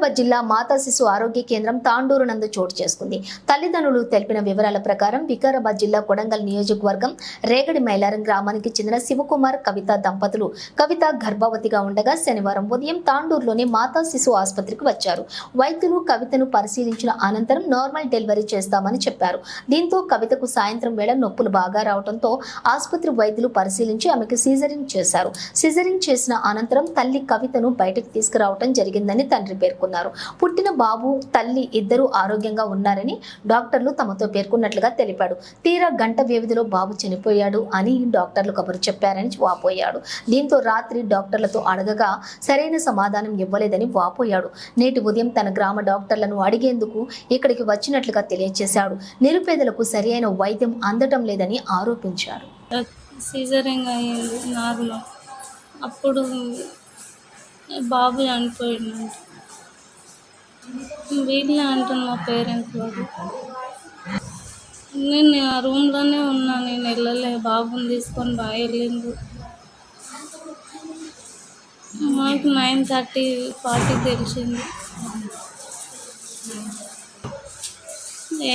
వికారాబాద్ జిల్లా మాతా శిశు ఆరోగ్య కేంద్రం తాండూరు నందు చోటు చేసుకుంది. తల్లిదండ్రులు తెలిపిన వివరాల ప్రకారం వికారాబాద్ జిల్లా కొడంగల్ నియోజకవర్గం రేగడి మైలారం గ్రామానికి చెందిన శివకుమార్ కవిత దంపతులు కవిత గర్భవతిగా ఉండగా శనివారం ఉదయం తాండూరులోని మాతా శిశు ఆసుపత్రికి వచ్చారు. వైద్యులు కవితను పరిశీలించిన అనంతరం నార్మల్ డెలివరీ చేస్తామని చెప్పారు. దీంతో కవితకు సాయంత్రం వేళ నొప్పులు బాగా రావడంతో ఆసుపత్రి వైద్యులు పరిశీలించి ఆమెకు సీజరింగ్ చేశారు. సీజరింగ్ చేసిన అనంతరం తల్లి కవితను బయటకు తీసుకురావడం జరిగిందని తండ్రి పేర్కొన్నారు. పుట్టిన బాబు తల్లి ఇద్దరు ఆరోగ్యంగా ఉన్నారని డాక్టర్లు తమతో పేర్కొన్నట్లుగా తెలిపాడు. తీరా గంట వ్యవధిలో బాబు చనిపోయాడు అని డాక్టర్లు కబురు చెప్పారని వాపోయాడు. దీంతో రాత్రి డాక్టర్లతో అడగగా సరైన సమాధానం ఇవ్వలేదని వాపోయాడు. నేటి ఉదయం తన గ్రామ డాక్టర్లను అడిగేందుకు ఇక్కడికి వచ్చినట్లుగా తెలియజేశాడు. నిరుపేదలకు సరైన వైద్యం అందటం లేదని ఆరోపించారు. సీజరింగ్ అయ్యింది నార్మల్. అప్పుడు బాబు చనిపోయిందంట. వీళ్ళే అంటున్నా మా పేరెంట్స్ వాళ్ళు. నేను ఆ రూమ్లోనే ఉన్నా, నేను వెళ్ళలే. బాబుని తీసుకొని బాగా వెళ్ళిండు. మాకు 9:30 తెలిసింది.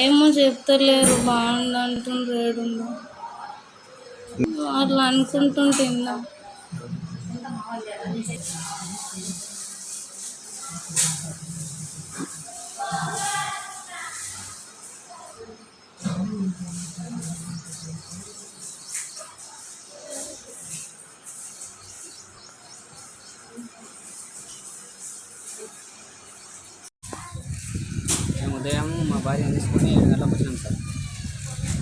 ఏమో చెప్తలేరు, బాగుంది అంటుండ్రు. ఏడుందో అట్లా అనుకుంటుంటిందా. మేము ఉదయం మా భార్యను తీసుకొని 7 గంటలకు వచ్చినాం సార్.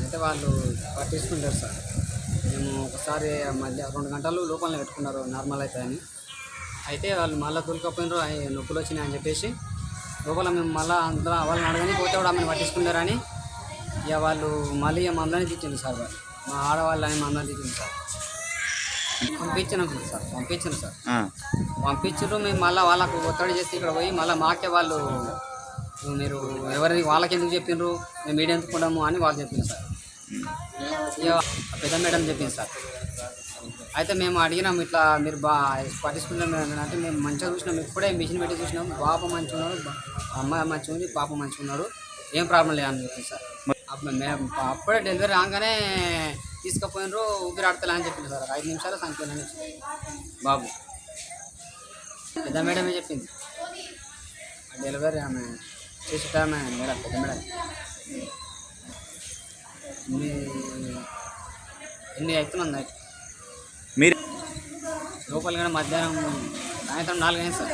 అయితే వాళ్ళు పట్టించుకుంటారు సార్. మేము ఒకసారి మళ్ళీ 2 గంటలు లోపలనే పెట్టుకున్నారు నార్మల్ అయితే అని. అయితే వాళ్ళు మళ్ళీ తోలుకపోయినారు, నొప్పులు వచ్చినాయి అని చెప్పేసి లోపల మేము మళ్ళీ అందులో వాళ్ళని అడగని పోతే కూడా ఆమెను పట్టించుకుంటారని ఇక వాళ్ళు మళ్ళీ మమ్మల్ని తిట్టింది సార్. వాళ్ళు మా ఆడవాళ్ళని మమ్మల్ని తిట్టింది సార్. పంపించారు సార్. పంపించారు. మేము మళ్ళీ వాళ్ళకు ఒత్తిడి చేసి ఇక్కడ పోయి మళ్ళీ మాకే వాళ్ళు మీరు ఎవరికి వాళ్ళకి ఎందుకు చెప్పిండ్రు, మేము మీడియా ఎందుకున్నాము అని వాళ్ళు చెప్పింది సార్. ఇక పెద్ద మేడం చెప్పింది సార్. అయితే మేము అడిగినాం, ఇట్లా మీరు పట్టించుకుంటాం అంటే మేము మంచిగా చూసినాం, ఇప్పుడే మిషన్ పెట్టి చూసినాం, పాప మంచిగా ఉన్నాడు, అమ్మాయి మంచిగా ఉంది, పాప మంచిగా ఉన్నాడు, ఏం ప్రాబ్లం లేదని చెప్పింది సార్. మేము అప్పుడే డెలివరీ రాగానే తీసుకుపోయినారు, ఊపిరాడతలే అని చెప్పింది సార్. 5 నిమిషాలు సంఖ్యలని బాబు. పెద్ద మేడమే చెప్పింది డెలివరీ ఆమె చేసేటామె మేడం, పెద్ద మేడం. ఎన్ని అవుతున్నాం నైట్ మీరు లోపల కానీ మధ్యాహ్నం సాయంత్రం 4 అయింది సార్.